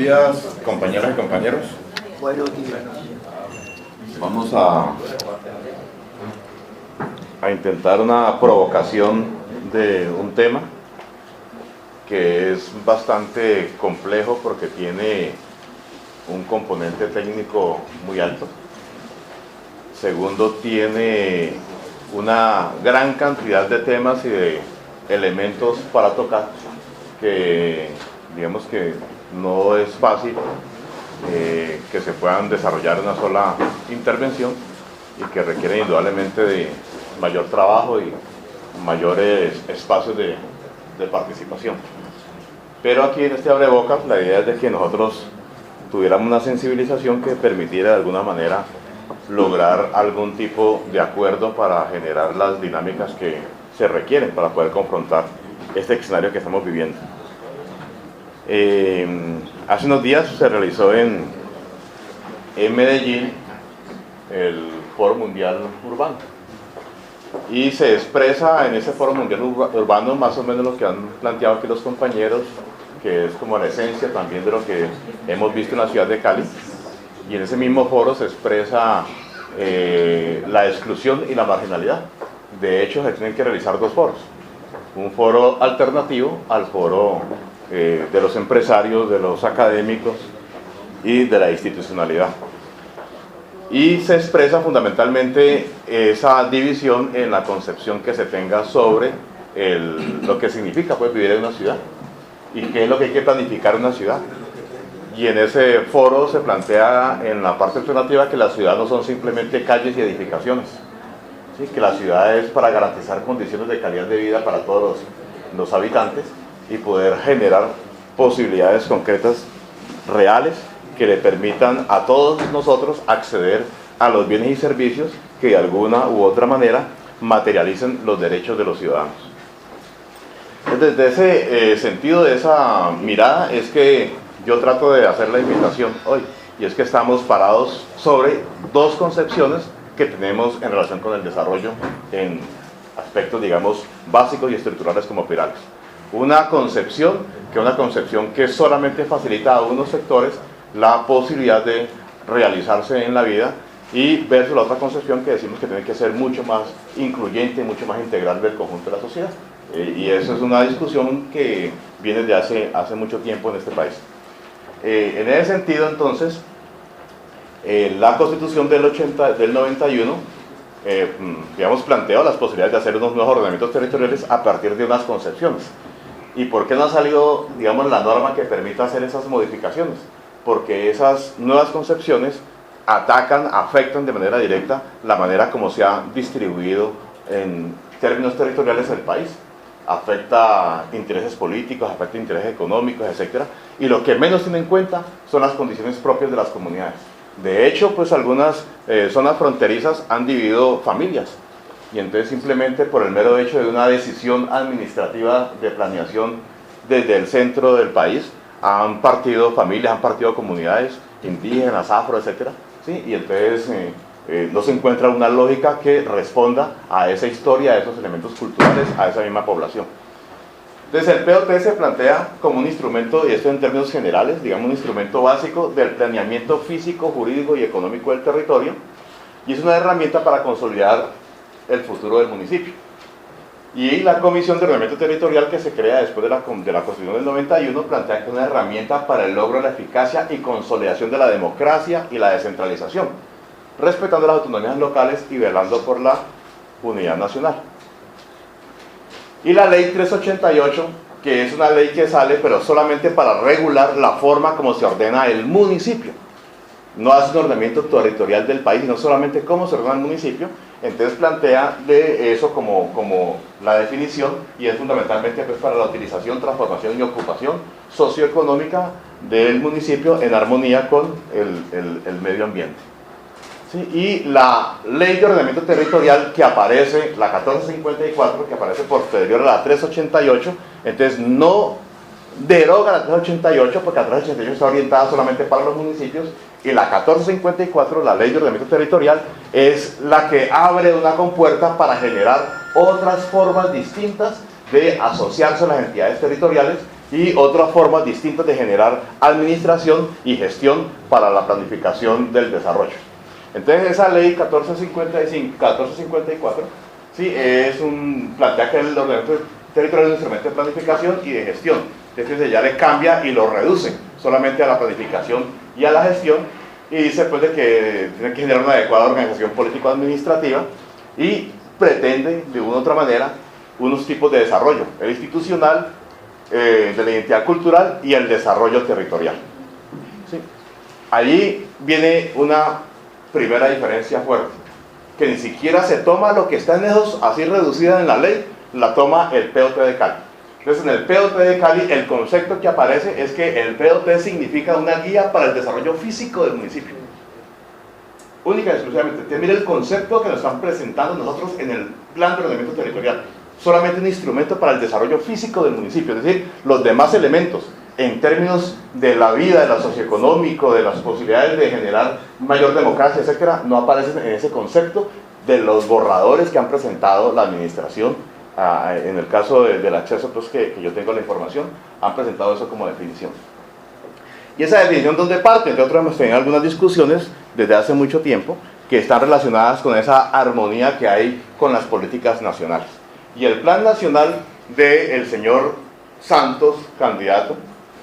días, compañeras y compañeros. Buenos días. Vamos a intentar una provocación de un tema que es bastante complejo porque tiene un componente técnico muy alto. Segundo, tiene una gran cantidad de temas y de elementos para tocar que digamos que no es fácil que se puedan desarrollar en una sola intervención y que requieren indudablemente de mayor trabajo y mayores espacios de participación. Pero aquí en este abrebocas la idea es de que nosotros tuviéramos una sensibilización que permitiera de alguna manera lograr algún tipo de acuerdo para generar las dinámicas que se requieren para poder confrontar este escenario que estamos viviendo. Hace unos días se realizó en Medellín el Foro Mundial Urbano y se expresa en ese Foro Mundial Urbano más o menos lo que han planteado aquí los compañeros, que es como la esencia también de lo que hemos visto en la ciudad de Cali, y en ese mismo foro se expresa la exclusión y la marginalidad. De hecho, se tienen que realizar dos foros: un foro alternativo al foro de los empresarios, de los académicos y de la institucionalidad. Y se expresa fundamentalmente esa división en la concepción que se tenga sobre lo que significa pues, vivir en una ciudad y qué es lo que hay que planificar en una ciudad. Y en ese foro se plantea en la parte alternativa que la ciudad no son simplemente calles y edificaciones, ¿sí? Que la ciudad es para garantizar condiciones de calidad de vida para todos los habitantes y poder generar posibilidades concretas, reales, que le permitan a todos nosotros acceder a los bienes y servicios que de alguna u otra manera materialicen los derechos de los ciudadanos. Desde ese sentido, de esa mirada, es que yo trato de hacer la invitación hoy, y es que estamos parados sobre dos concepciones que tenemos en relación con el desarrollo en aspectos, digamos, básicos y estructurales como pirales. Una concepción que solamente facilita a unos sectores la posibilidad de realizarse en la vida, y versus la otra concepción que decimos que tiene que ser mucho más incluyente, mucho más integral del conjunto de la sociedad. Y eso es una discusión que viene de hace mucho tiempo en este país. En ese sentido, entonces, la Constitución del 91 digamos, planteó las posibilidades de hacer unos nuevos ordenamientos territoriales a partir de unas concepciones. ¿Y por qué no ha salido, digamos, la norma que permita hacer esas modificaciones? Porque esas nuevas concepciones afectan de manera directa la manera como se ha distribuido en términos territoriales el país. Afecta intereses políticos, afecta intereses económicos, etc. Y lo que menos tiene en cuenta son las condiciones propias de las comunidades. De hecho, pues algunas zonas fronterizas han dividido familias, y entonces simplemente por el mero hecho de una decisión administrativa de planeación desde el centro del país, han partido familias, han partido comunidades indígenas, afro, etc. ¿Sí? Y entonces no se encuentra una lógica que responda a esa historia, a esos elementos culturales, a esa misma población. Entonces el POT se plantea como un instrumento, y esto en términos generales, digamos un instrumento básico del planeamiento físico, jurídico y económico del territorio, y es una herramienta para consolidar el futuro del municipio. Y la Comisión de Ordenamiento Territorial, que se crea después de la Constitución del 91, plantea que es una herramienta para el logro de la eficacia y consolidación de la democracia y la descentralización, respetando las autonomías locales y velando por la unidad nacional. Y la Ley 388, que es una ley que sale, pero solamente para regular la forma como se ordena el municipio. No hace un ordenamiento territorial del país, sino solamente cómo se ordena el municipio. Entonces plantea de eso como la definición, y es fundamentalmente pues, para la utilización, transformación y ocupación socioeconómica del municipio en armonía con el medio ambiente. ¿Sí? Y la Ley de Ordenamiento Territorial que aparece, la 1454, que aparece posterior a la 388, entonces no deroga la 388, porque la 388 está orientada solamente para los municipios, y la 1454, la Ley de Ordenamiento Territorial, es la que abre una compuerta para generar otras formas distintas de asociarse a las entidades territoriales y otras formas distintas de generar administración y gestión para la planificación del desarrollo. Entonces esa ley 1454, ¿sí? Plantea que el ordenamiento territorial es un instrumento de planificación y de gestión. Entonces ya le cambia y lo reduce solamente a la planificación y a la gestión, y dice pues de que tiene que generar una adecuada organización político-administrativa y pretende de una u otra manera unos tipos de desarrollo, el institucional, de la identidad cultural y el desarrollo territorial. ¿Sí? Allí viene una primera diferencia fuerte, que ni siquiera se toma lo que está en esos así reducida en la ley, la toma el POT de Cali. Entonces en el POT de Cali el concepto que aparece es que el POT significa una guía para el desarrollo físico del municipio. Única y exclusivamente. Entonces, mire el concepto que nos están presentando nosotros en el plan de ordenamiento territorial. Solamente un instrumento para el desarrollo físico del municipio, es decir, los demás elementos en términos de la vida, de lo socioeconómico, de las posibilidades de generar mayor democracia, etcétera, no aparecen en ese concepto de los borradores que han presentado la administración. En el caso del acceso, pues, que yo tengo la información, han presentado eso como definición. Y esa definición, ¿dónde parte? Entre otros, hemos tenido algunas discusiones desde hace mucho tiempo que están relacionadas con esa armonía que hay con las políticas nacionales. Y el plan nacional del señor Santos, candidato,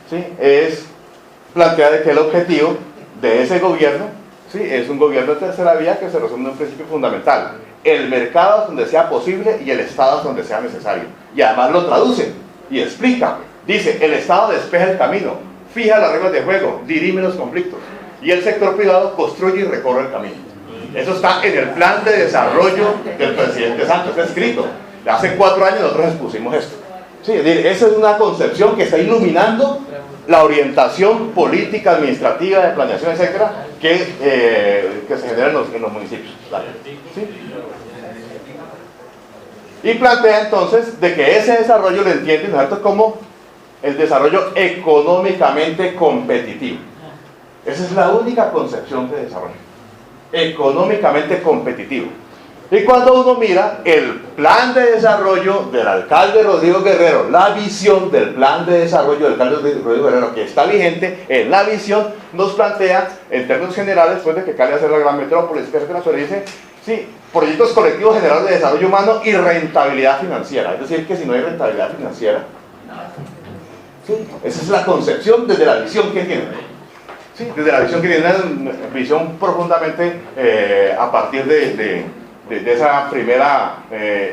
¿sí? Plantea que el objetivo de ese gobierno, ¿sí? Es un gobierno de tercera vía que se resume en un principio fundamental: el mercado donde sea posible y el Estado donde sea necesario. Y además lo traduce y explica. Dice, el Estado despeja el camino, fija las reglas de juego, dirime los conflictos, y el sector privado construye y recorre el camino. Eso está en el plan de desarrollo del presidente Santos, está escrito. Hace 4 años nosotros expusimos esto. Sí, es decir, esa es una concepción que está iluminando la orientación política, administrativa, de planeación, etcétera, que se genera en los municipios. ¿Sí? Y plantea entonces de que ese desarrollo lo entiende, ¿no es cierto?, como el desarrollo económicamente competitivo. Esa es la única concepción de desarrollo, económicamente competitivo. Y cuando uno mira el plan de desarrollo del alcalde Rodrigo Guerrero, la visión del plan de desarrollo del alcalde Rodrigo Guerrero que está vigente, en la visión nos plantea, en términos generales, después de que Cali hace la gran metrópoli, etcétera, pero dice, sí, proyectos colectivos generales de desarrollo humano y rentabilidad financiera. Es decir, que si no hay rentabilidad financiera, ¿sí? Esa es la concepción desde la visión que tiene. Sí, desde la visión que tiene, una visión profundamente a partir de esa primera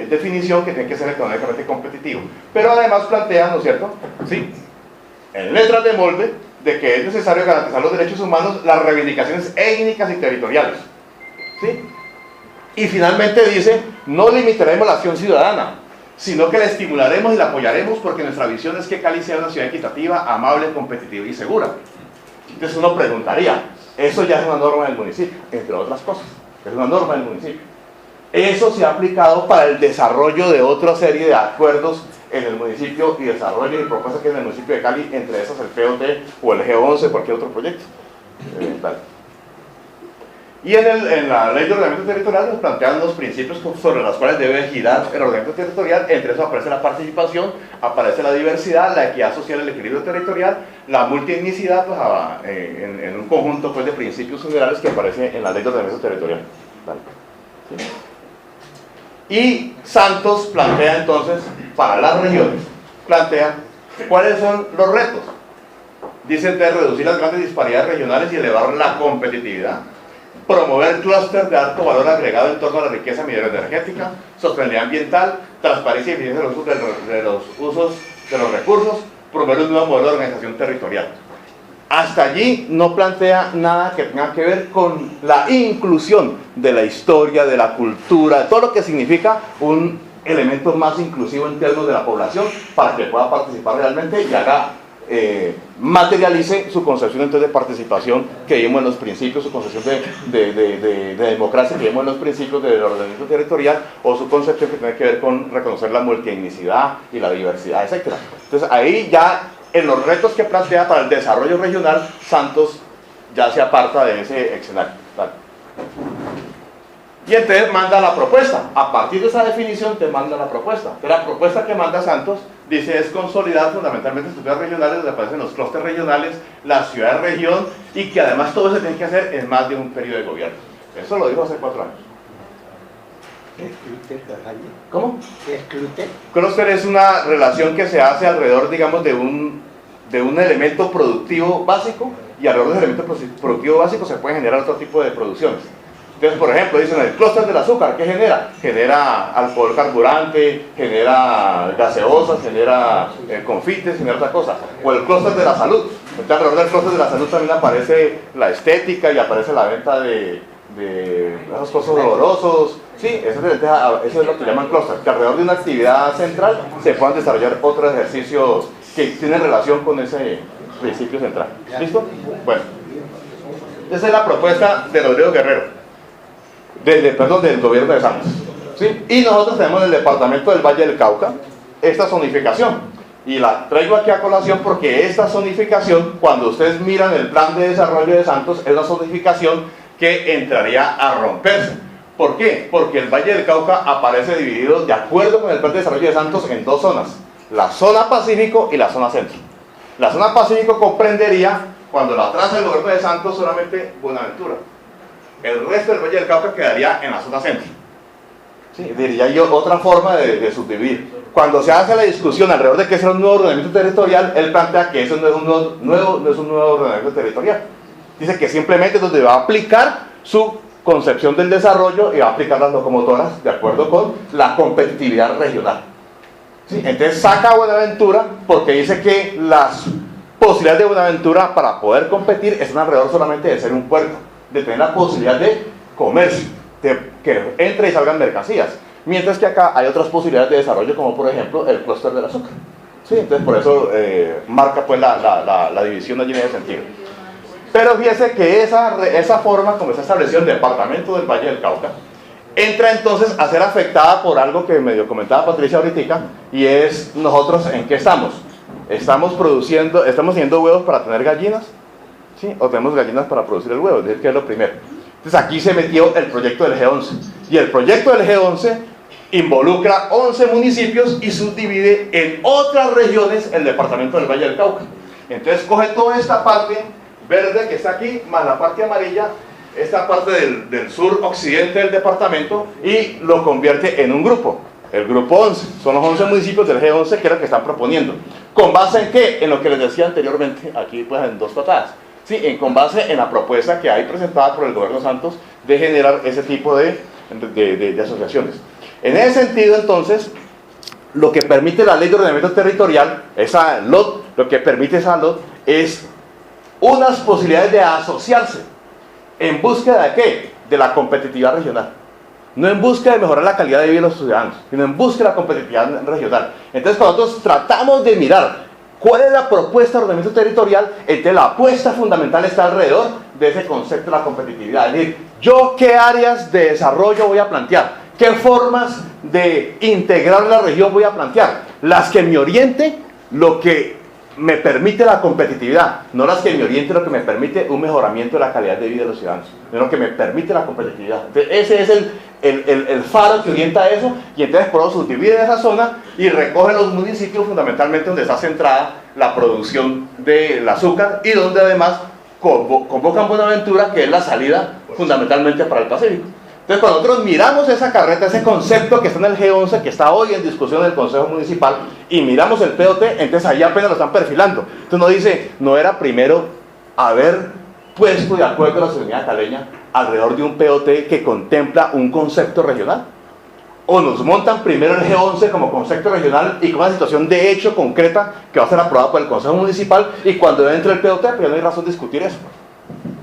definición que tiene que ser económicamente competitivo. Pero además plantea, ¿no es cierto?, ¿sí?, en letras de molde, de que es necesario garantizar los derechos humanos, las reivindicaciones étnicas y territoriales. ¿Sí? Y finalmente dice, no limitaremos la acción ciudadana, sino que la estimularemos y la apoyaremos, porque nuestra visión es que Cali sea una ciudad equitativa, amable, competitiva y segura. Entonces uno preguntaría, eso ya es una norma del municipio, entre otras cosas, es una norma del municipio. Eso se ha aplicado para el desarrollo de otra serie de acuerdos en el municipio y desarrollo y propuestas que hay en el municipio de Cali, entre esas el POT o el G11, cualquier otro proyecto. Y en la ley de ordenamiento territorial nos plantean los principios sobre los cuales debe girar el ordenamiento territorial. Entre eso aparece la participación, aparece la diversidad, la equidad social, el equilibrio territorial, la multietnicidad, pues, en un conjunto, pues, de principios generales que aparece en la ley de ordenamiento territorial. ¿Sí? Y Santos plantea entonces, para las regiones, plantea cuáles son los retos. Dice entonces, reducir las grandes disparidades regionales y elevar la competitividad, promover clúster de alto valor agregado en torno a la riqueza minera energética, sostenibilidad ambiental, transparencia y eficiencia de los usos de los recursos, promover un nuevo modelo de organización territorial. Hasta allí no plantea nada que tenga que ver con la inclusión de la historia, de la cultura, de todo lo que significa un elemento más inclusivo en términos de la población para que pueda participar realmente y haga, materialice su concepción entonces de participación que vimos en los principios, su concepción de democracia que vimos en los principios del ordenamiento territorial, o su concepción que tiene que ver con reconocer la multietnicidad y la diversidad, etc. Entonces ahí ya, en los retos que plantea para el desarrollo regional, Santos ya se aparta de ese escenario. Y entonces manda la propuesta. A partir de esa definición te manda la propuesta. Entonces, la propuesta que manda Santos dice es consolidar fundamentalmente estructuras regionales donde aparecen los clústeres regionales, la ciudad-región, y que además todo eso se tiene que hacer en más de un periodo de gobierno. Eso lo dijo hace 4 años. ¿Qué es clúster, Jaime? ¿Cómo? ¿Qué es clúster? Clúster es una relación que se hace alrededor, digamos, de un elemento productivo básico, y alrededor del elemento productivo básico se pueden generar otro tipo de producciones. Entonces, por ejemplo, dicen el clúster del azúcar, ¿qué genera? Genera alcohol carburante, genera gaseosas, genera confites, genera otra cosa. O el clúster de la salud. Entonces, alrededor del clúster de la salud también aparece la estética y aparece la venta de esos cosas dolorosos. Sí, eso es lo que llaman clúster, que alrededor de una actividad central se puedan desarrollar otros ejercicios que tienen relación con ese principio central. ¿Listo? Bueno, esa es la propuesta de Rodrigo Guerrero, del gobierno de Santos. ¿Sí? Y nosotros tenemos en el departamento del Valle del Cauca esta zonificación. Y la traigo aquí a colación porque esta zonificación, cuando ustedes miran el plan de desarrollo de Santos, es una zonificación que entraría a romperse. ¿Por qué? Porque el Valle del Cauca aparece dividido, de acuerdo con el plan de desarrollo de Santos, en 2 zonas: la zona Pacífico y la zona Centro. La zona Pacífico comprendería, cuando la traza el gobierno de Santos, solamente Buenaventura. El resto del Valle del Cauca quedaría en la zona Centro. Sí, diría yo otra forma de subdividir. Cuando se hace la discusión alrededor de que es un nuevo ordenamiento territorial, él plantea que eso no es un nuevo ordenamiento territorial. Dice que simplemente es donde va a aplicar su concepción del desarrollo y va a aplicar las locomotoras de acuerdo con la competitividad regional. ¿Sí? Entonces saca a Buenaventura porque dice que las posibilidades de Buenaventura para poder competir están alrededor solamente de ser un puerto, de tener la posibilidad de comercio, de que entre y salgan mercancías, mientras que acá hay otras posibilidades de desarrollo, como por ejemplo el clúster del azúcar. ¿Sí? Entonces por eso marca pues la división allí en ese sentido. Pero fíjese que esa forma como está establecido el departamento del Valle del Cauca entra entonces a ser afectada por algo que medio comentaba Patricia ahorita, y es nosotros en qué estamos. Estamos teniendo huevos para tener gallinas, ¿sí? O tenemos gallinas para producir el huevo, es decir, que es lo primero. Entonces aquí se metió el proyecto del G11, y el proyecto del G11 involucra 11 municipios y subdivide en otras regiones el departamento del Valle del Cauca. Entonces coge toda esta parte verde que está aquí, más la parte amarilla, esta parte del sur occidente del departamento, y lo convierte en un grupo, el grupo 11. Son los 11 municipios del G11 que es lo que están proponiendo. ¿Con base en qué? En lo que les decía anteriormente, aquí pues en 2 patadas. Sí, con base en la propuesta que hay presentada por el gobierno Santos de generar ese tipo de asociaciones. En ese sentido, entonces, lo que permite la ley de ordenamiento territorial, esa LOT, lo que permite esa LOT es unas posibilidades de asociarse. ¿En búsqueda de qué? De la competitividad regional. No en búsqueda de mejorar la calidad de vida de los ciudadanos, sino en búsqueda de la competitividad regional. Entonces, cuando nosotros tratamos de mirar cuál es la propuesta de ordenamiento territorial, entonces la apuesta fundamental está alrededor de ese concepto de la competitividad. Es decir, ¿yo qué áreas de desarrollo voy a plantear? ¿Qué formas de integrar la región voy a plantear? Las que me oriente lo que me permite la competitividad, no las que me oriente lo que me permite un mejoramiento de la calidad de vida de los ciudadanos, sino lo que me permite la competitividad. Entonces, ese es el faro que orienta eso, y entonces por eso subdivide esa zona y recoge los municipios fundamentalmente donde está centrada la producción del azúcar y donde además convocan Buenaventura, que es la salida fundamentalmente para el Pacífico. Entonces, cuando nosotros miramos esa carreta, ese concepto que está en el G11, que está hoy en discusión en el Consejo Municipal, y miramos el POT, entonces ahí apenas lo están perfilando. Entonces uno dice, ¿no era primero haber puesto de acuerdo a la ciudadanía caleña alrededor de un POT que contempla un concepto regional? ¿O nos montan primero el G11 como concepto regional y con una situación de hecho concreta que va a ser aprobada por el Consejo Municipal, y cuando entre el POT, pues ya no hay razón de discutir eso?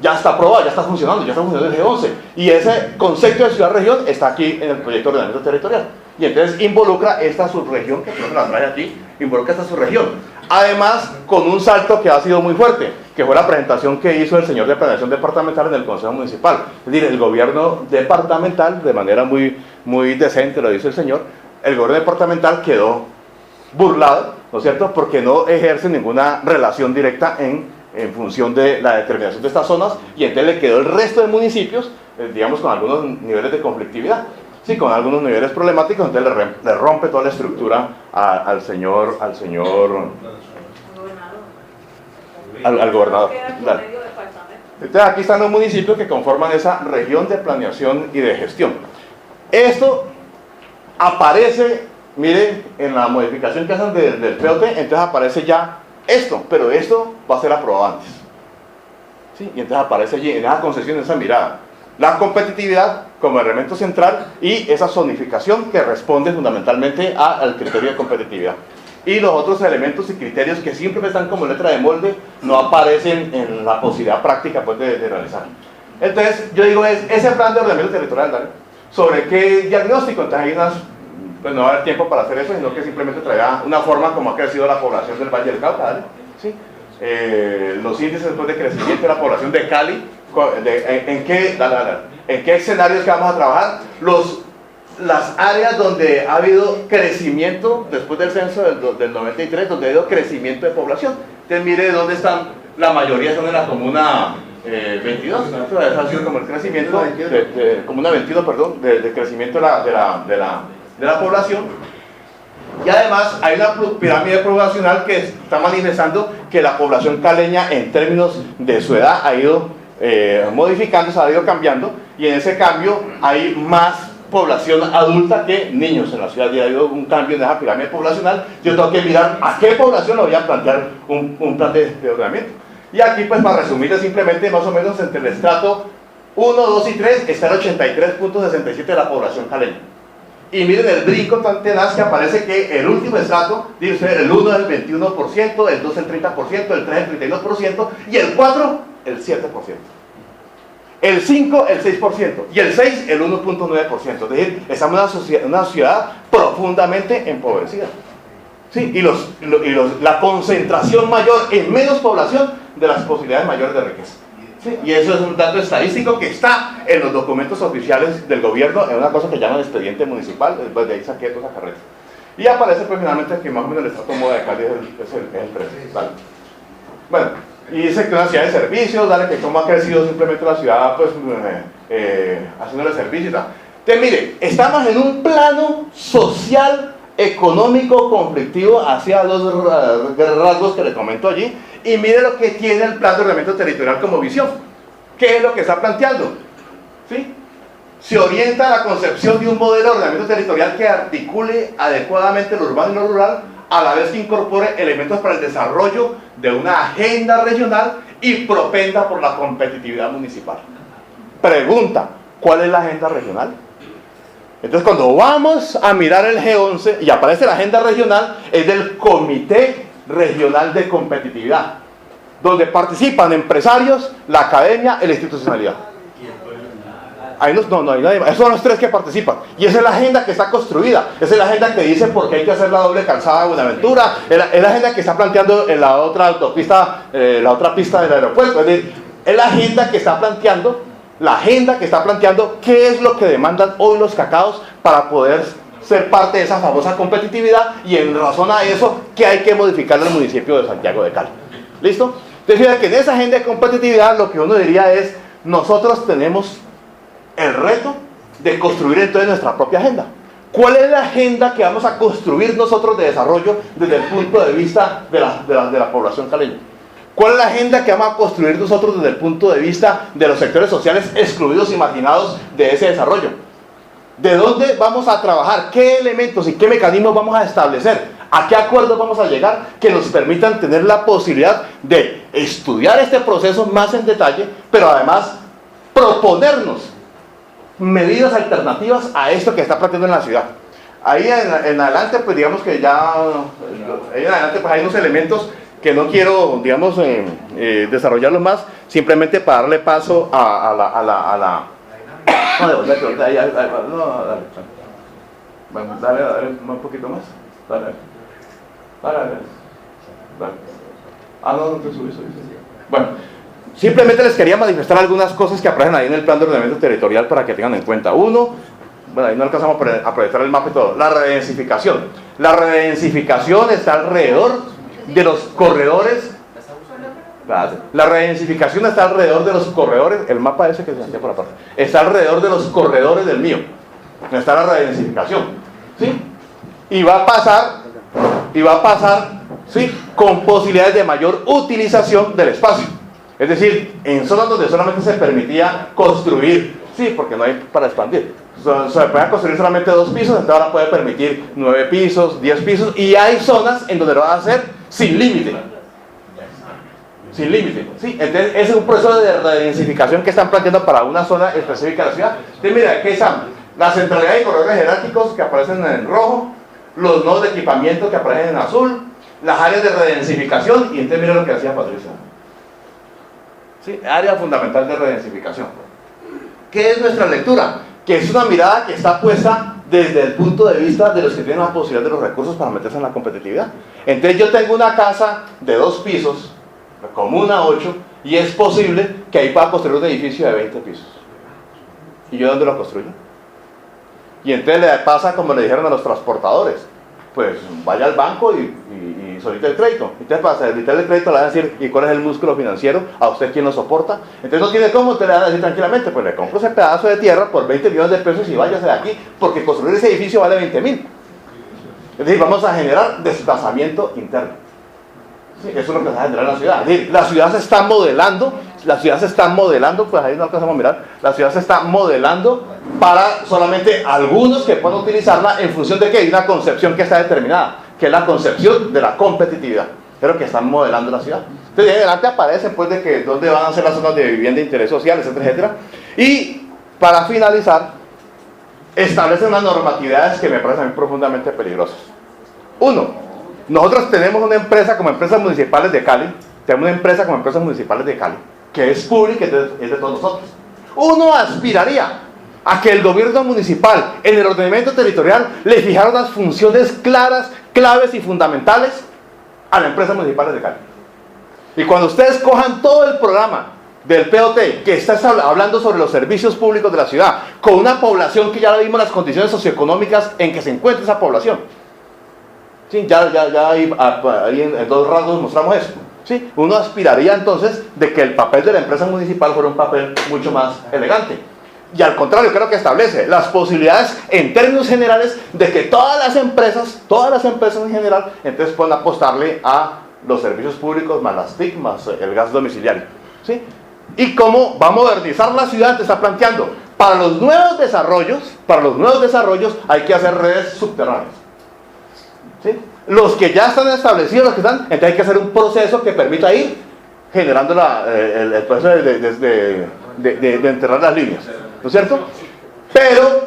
Ya está aprobado, ya está funcionando el G11, y ese concepto de ciudad-región está aquí en el proyecto de ordenamiento territorial, y entonces involucra esta subregión, que no se la trae aquí, involucra esta subregión, además con un salto que ha sido muy fuerte, que fue la presentación que hizo el señor de Planeación Departamental en el Consejo Municipal. Es decir, el gobierno departamental, de manera muy decente, lo dice el señor, el gobierno departamental quedó burlado, ¿no es cierto?, porque no ejerce ninguna relación directa en función de la determinación de estas zonas, y entonces le quedó el resto de municipios, digamos, con algunos niveles de conflictividad. sí, con algunos niveles problemáticos, entonces le rompe toda la estructura al gobernador. Claro. Entonces aquí están los municipios que conforman esa región de planeación y de gestión. Esto aparece, miren, en la modificación que hacen del POT, entonces aparece ya esto, pero esto va a ser aprobado antes. ¿Sí? Y entonces aparece allí, en esa concesión, en esa mirada, la competitividad como elemento central y esa zonificación que responde fundamentalmente al criterio de competitividad. Y los otros elementos y criterios que siempre están como letra de molde no aparecen en la posibilidad práctica pues, de realizar. Entonces, yo digo, ese plan de ordenamiento territorial, ¿vale? ¿Sobre qué diagnóstico? Entonces, pues no va a haber tiempo para hacer eso, sino que simplemente traerá una forma como ha crecido la población del Valle del Cauca, ¿vale? ¿Sí? Los índices pues, de crecimiento de la población de Cali, ¿en qué escenarios que vamos a trabajar? Las áreas donde ha habido crecimiento después del censo del 93, donde ha habido crecimiento de población. Entonces mire dónde están, la mayoría son en la comuna 22, entonces ha sido como el crecimiento, comuna 21, perdón, de crecimiento de la población. Y además hay una pirámide poblacional que está manifestando que la población caleña en términos de su edad ha ido modificándose, ha ido cambiando, y en ese cambio hay más población adulta que niños en la ciudad, y ha habido un cambio en esa pirámide poblacional. Yo tengo que mirar a qué población le voy a plantear un plan de ordenamiento. Y aquí pues para resumirles simplemente más o menos entre el estrato 1, 2 y 3 está el 83.67 de la población caleña. Y miren el brinco tan tenaz que aparece que el último estrato, dice el 1 es el 21%, el 2 el 30%, el 3 el 32% y el 4 el 7%. El 5 el 6% y el 6 el 1.9%. Es decir, estamos en una ciudad profundamente empobrecida. ¿Sí? Y la concentración mayor en menos población de las posibilidades mayores de riqueza. ¿Sí? Y eso es un dato estadístico que está en los documentos oficiales del gobierno, en una cosa que llaman expediente municipal, después de ahí saqué toda esa carreta. Y aparece pues finalmente que más o menos el estrato moda de Cali es el precio. ¿Vale? Bueno, y dice que una ciudad de servicios, dale, que cómo ha crecido simplemente la ciudad, pues haciéndole servicios y tal. Entonces mire, estamos en un plano social, económico, conflictivo hacia los rasgos que le comento allí, y mire lo que tiene el plan de ordenamiento territorial como visión. ¿Qué es lo que está planteando? ¿Sí? Se orienta a la concepción de un modelo de ordenamiento territorial que articule adecuadamente lo urbano y lo rural, a la vez que incorpore elementos para el desarrollo de una agenda regional y propenda por la competitividad municipal. Pregunta, ¿cuál es la agenda regional? Entonces cuando vamos a mirar el G11 y aparece la agenda regional, es del Comité Regional de Competitividad, donde participan empresarios, la academia y la institucionalidad. Ahí no hay nadie más. Esos son los tres que participan. Y esa es la agenda que está construida. Esa es la agenda que dice por qué hay que hacer la doble calzada de Buenaventura. Es la agenda que está planteando en la otra autopista, la otra pista del aeropuerto. Es decir, es la agenda que está planteando, qué es lo que demandan hoy los cacaos para poder ser parte de esa famosa competitividad, y en razón a eso, ¿qué hay que modificar en el municipio de Santiago de Cali? ¿Listo? Entonces, fíjate que en esa agenda de competitividad lo que uno diría es, nosotros tenemos el reto de construir entonces nuestra propia agenda. ¿Cuál es la agenda que vamos a construir nosotros de desarrollo desde el punto de vista de la población caleña? ¿Cuál es la agenda que vamos a construir nosotros desde el punto de vista de los sectores sociales excluidos y marginados de ese desarrollo? ¿De dónde vamos a trabajar? ¿Qué elementos y qué mecanismos vamos a establecer? ¿A qué acuerdos vamos a llegar que nos permitan tener la posibilidad de estudiar este proceso más en detalle, pero además proponernos medidas alternativas a esto que está planteando en la ciudad? Ahí en adelante, pues digamos que ya, ahí en adelante pues hay unos elementos que no quiero, digamos, desarrollarlos más, simplemente para darle paso a la no, devolvete, dale un poquito más, dale. Ah, no te subí. Bueno, simplemente les quería manifestar algunas cosas que aparecen ahí en el plan de ordenamiento territorial para que tengan en cuenta. Uno, bueno, ahí no alcanzamos a proyectar el mapa y todo, la redensificación. La redensificación está alrededor de los corredores. La redensificación está alrededor de los corredores, el mapa ese que se hacía por aparte, está alrededor de los corredores del mío. donde está la redensificación, ¿sí? Y va a pasar, ¿sí?, con posibilidades de mayor utilización del espacio. Es decir, en zonas donde solamente se permitía construir, sí, porque no hay para expandir, se puede construir solamente 2 pisos, entonces ahora puede permitir 9 pisos, 10 pisos, y hay zonas en donde lo van a hacer sin límite. Sin límite, ¿sí? Entonces ese es un proceso de redensificación que están planteando para una zona específica de la ciudad. Entonces mira, aquí están las centralidades y corredores jerárquicos que aparecen en rojo, los nodos de equipamiento que aparecen en azul, las áreas de redensificación, y entonces mira lo que hacía Patricia. ¿Sí? Área fundamental de redensificación. ¿Qué es nuestra lectura? Que es una mirada que está puesta desde el punto de vista de los que tienen la posibilidad de los recursos para meterse en la competitividad. Entonces yo tengo una casa de 2 pisos, comuna 8, y es posible que ahí pueda construir un edificio de 20 pisos. ¿Y yo dónde lo construyo? Y entonces le pasa como le dijeron a los transportadores, pues vaya al banco y solicite el crédito. Entonces para solicitar el crédito le van a decir, ¿y cuál es el músculo financiero? ¿A usted quién lo soporta? Entonces no tiene cómo, usted le van a decir tranquilamente, pues le compro ese pedazo de tierra por 20 millones de pesos y váyase de aquí, porque construir ese edificio vale 20.000. Es decir, vamos a generar desplazamiento interno. Sí, eso es lo que se va a generar en la ciudad. Es decir, la ciudad se está modelando, pues ahí no alcanzamos a mirar, la ciudad se está modelando para solamente algunos que puedan utilizarla en función de que hay una concepción que está determinada, que es la concepción de la competitividad, pero que están modelando la ciudad. Entonces, de adelante aparece pues de que dónde van a ser las zonas de vivienda de interés social, etcétera, etcétera. Y para finalizar, establecen unas normatividades que me parecen a mí profundamente peligrosas. Uno, nosotros tenemos una empresa como Empresas Municipales de Cali, que es pública y es de todos nosotros. Uno aspiraría a que el gobierno municipal, en el ordenamiento territorial, le fijara unas funciones claras, claves y fundamentales a las Empresas Municipales de Cali. Y cuando ustedes cojan todo el programa del POT, que está hablando sobre los servicios públicos de la ciudad, con una población que ya vimos las condiciones socioeconómicas en que se encuentra esa población, sí, ya ahí en 2 rasgos mostramos eso. ¿Sí? Uno aspiraría entonces de que el papel de la empresa municipal fuera un papel mucho más elegante. Y al contrario, creo que establece las posibilidades en términos generales de que todas las empresas en general, entonces puedan apostarle a los servicios públicos, más las TIC, más el gas domiciliario. ¿Sí? Y cómo va a modernizar la ciudad, te está planteando. Para los nuevos desarrollos hay que hacer redes subterráneas. ¿Sí? Los que ya están establecidos, entonces hay que hacer un proceso que permita ir generando el proceso de enterrar las líneas, ¿no es cierto? Pero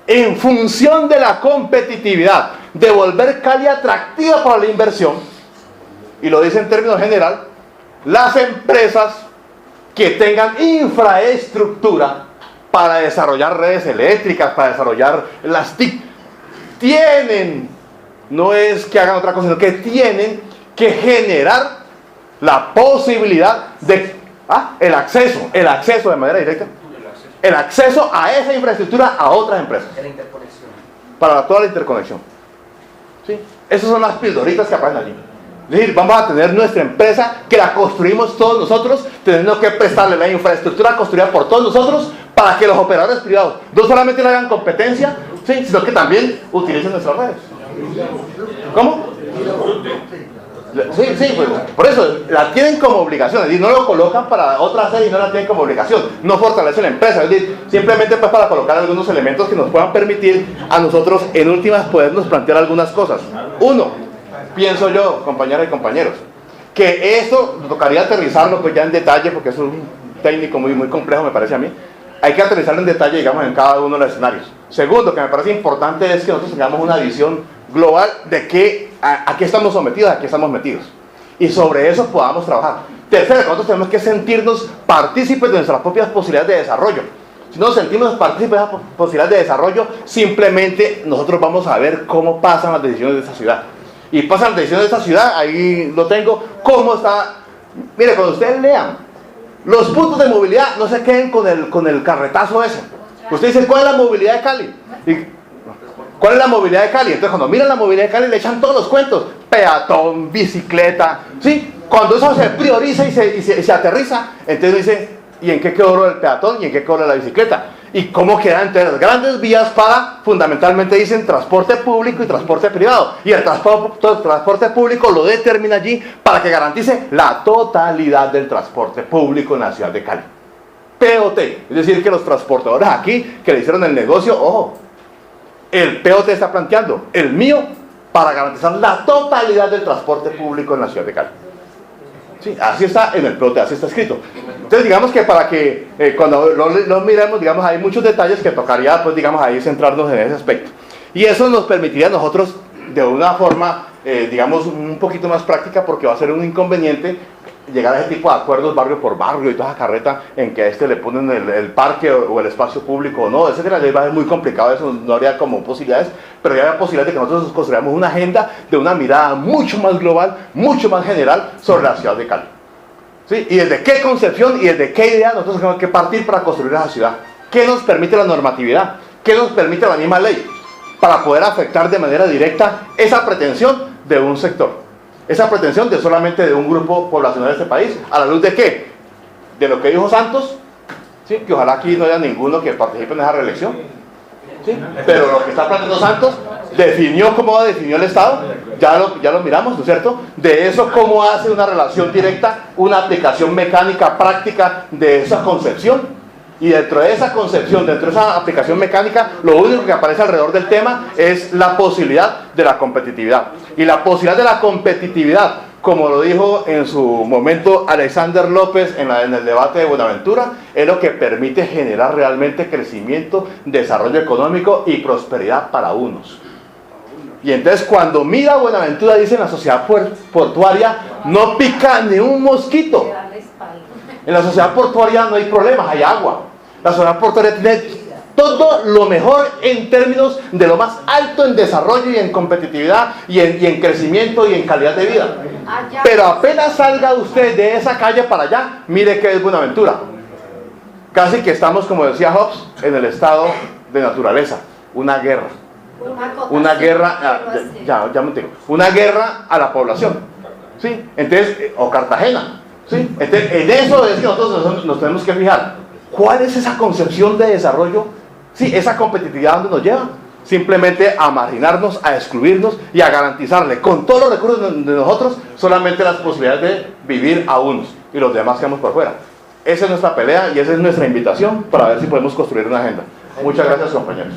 en función de la competitividad, de volver Cali atractiva para la inversión, y lo dice en términos general, las empresas que tengan infraestructura para desarrollar redes eléctricas, para desarrollar las TIC, tienen, no es que hagan otra cosa, sino que tienen que generar la posibilidad de el acceso de manera directa, el acceso a esa infraestructura a otras empresas, la interconexión, para toda la interconexión. ¿Sí? Esas son las pildoritas que aparecen allí. Es decir, vamos a tener nuestra empresa que la construimos todos nosotros, teniendo que prestarle la infraestructura construida por todos nosotros para que los operadores privados no solamente le hagan competencia, ¿sí?, sino que también utilicen nuestras redes. ¿Cómo? Sí, pues, por eso la tienen como obligación, es decir, no lo colocan para otra hacer y no la tienen como obligación, no fortalece la empresa, es decir, simplemente pues para colocar algunos elementos que nos puedan permitir a nosotros en últimas podernos plantear algunas cosas. Uno, pienso yo, compañeras y compañeros, que esto tocaría aterrizarlo pues ya en detalle, porque es un técnico muy, muy complejo, me parece a mí. Hay que aterrizarlo en detalle, digamos, en cada uno de los escenarios. Segundo, que me parece importante es que nosotros tengamos una visión global de a qué estamos sometidos, a qué estamos metidos. Y sobre eso podamos trabajar. Tercero, nosotros tenemos que sentirnos partícipes de nuestras propias posibilidades de desarrollo. Si no nos sentimos partícipes de esas posibilidades de desarrollo, simplemente nosotros vamos a ver cómo pasan las decisiones de esta ciudad. Y pasan las decisiones de esta ciudad, ahí lo tengo, cómo está. Mire, cuando ustedes lean los puntos de movilidad, no se queden con el carretazo ese. Usted dice, ¿cuál es la movilidad de Cali? ¿Cuál es la movilidad de Cali? Entonces, cuando miran la movilidad de Cali, le echan todos los cuentos: peatón, bicicleta, ¿sí? Cuando eso se prioriza y se aterriza, entonces dice, ¿y en qué quedó el peatón y en qué quedó la bicicleta? ¿Y cómo quedan entre las grandes vías para, fundamentalmente dicen, transporte público y transporte privado? Y el transporte público lo determina allí para que garantice la totalidad del transporte público en la ciudad de Cali. POT, es decir, que los transportadores aquí que le hicieron el negocio, ojo, el POT está planteando el mío para garantizar la totalidad del transporte público en la ciudad de Cali. Sí, así está en el POT, así está escrito. Entonces, digamos que para que cuando lo miremos, digamos, hay muchos detalles que tocaría, pues, digamos, ahí centrarnos en ese aspecto. Y eso nos permitiría a nosotros, de una forma, digamos, un poquito más práctica, porque va a ser un inconveniente llegar a ese tipo de acuerdos barrio por barrio y toda esa carreta en que a este le ponen el parque o el espacio público o no, etcétera. Va a ser muy complicado eso, no habría como posibilidades, pero ya hay posibilidades de que nosotros construyamos una agenda de una mirada mucho más global, mucho más general sobre la ciudad de Cali. ¿Sí? Y desde qué concepción y desde qué idea nosotros tenemos que partir para construir esa ciudad. ¿Qué nos permite la normatividad? ¿Qué nos permite la misma ley? Para poder afectar de manera directa esa pretensión de un sector. Esa pretensión de solamente de un grupo poblacional de este país, ¿a la luz de qué? De lo que dijo Santos, ¿sí? Que ojalá aquí no haya ninguno que participe en esa reelección, ¿sí? Pero lo que está planteando Santos, definió cómo definió el Estado, ya lo miramos, ¿no es cierto? De eso, cómo hace una relación directa, una aplicación mecánica, práctica de esa concepción. Y dentro de esa concepción, dentro de esa aplicación mecánica, lo único que aparece alrededor del tema es la posibilidad de la competitividad. Y la posibilidad de la competitividad, como lo dijo en su momento Alexander López en el debate de Buenaventura, es lo que permite generar realmente crecimiento, desarrollo económico y prosperidad para unos. Y entonces cuando mira Buenaventura, dice, en la sociedad portuaria no pica ni un mosquito. En la sociedad portuaria no hay problemas, hay agua. La sociedad portuaria tiene todo lo mejor en términos de lo más alto en desarrollo y en competitividad y en crecimiento y en calidad de vida. Pero apenas salga usted de esa calle para allá, mire que es Buenaventura. Casi que estamos, como decía Hobbes, en el estado de naturaleza, una guerra. Una guerra, ya me entiendo, una guerra a la población. ¿Sí? Entonces, o Cartagena. ¿Sí? Entonces, en eso es que nosotros nos tenemos que fijar. ¿Cuál es esa concepción de desarrollo? Sí, esa competitividad, ¿dónde nos lleva? Simplemente a marginarnos, a excluirnos y a garantizarle con todos los recursos de nosotros solamente las posibilidades de vivir a unos y los demás quedamos por fuera. Esa es nuestra pelea y esa es nuestra invitación para ver si podemos construir una agenda. Muchas gracias, compañeros.